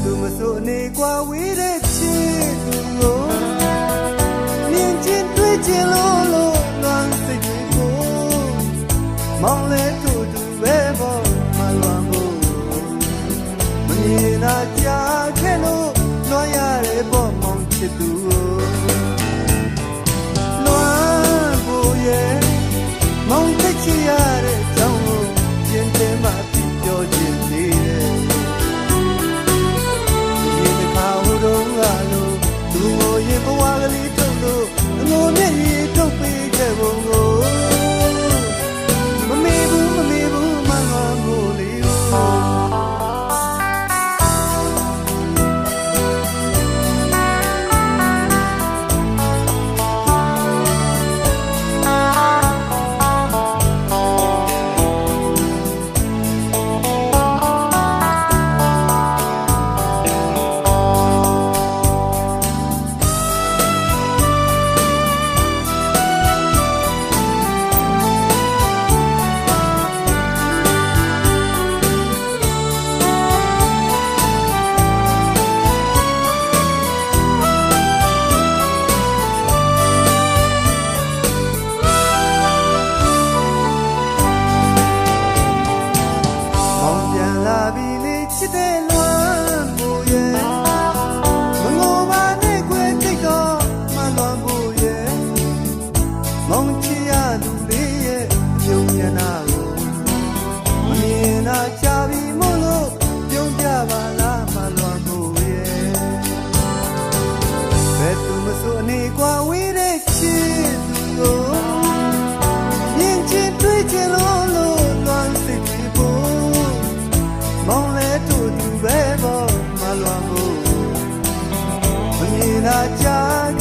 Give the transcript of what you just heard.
သူမစိုးနေကွာဝေးတဲ့ချစ်သူကိုမြင်ချင်းတွေ့ချင်လို့လွမ်းစိတ်တွေကိုမောင်လဲတို့သူပဲပေါ်မလွမ်းဘူးမမြင်တာကြားခဲ့လို့လွမ်းရတဲ့ပေါ်မောင်ချစ်သူလွမ်းဖို့ရဲ့မောင်သိချရတဲ့အကြောင်းကိုကျင်းတယ်မှပြီးပြောချင်သေးတယ်ဒီတစ်ခါဟိုတုန်းကလို့သူ့ကိုရင်ဘဝကလေးထုတ်လို့အငိုနဲ့ရေထုတ်ပေးခဲ့ပုံကိုမမေ့ဘူးမငါမို့လေးချစ်တဲ့လွမ်းဖို့ရဲ့မငိုပါနဲ့ခွေတိတ်တော့မလွမ်းဖို့ရဲ့မောင်ချရသူလေးရဲ့ပြုံးညနာကိုမမြင်တာချပြီးမို့လို့ပြုံးကြပါလားမလွမ်းဖို့ရဲ့ဘယ်သူမဆိုအနေကွာဝေးတဲ့ချစ်သူကိုမြင်ချင်တွေ့ချင်လို့လွမ်းစိတ်ဖို့မောင်လဲတို့သူပဲပေါ်မလွမ်းဘူးမမြင်တာကြား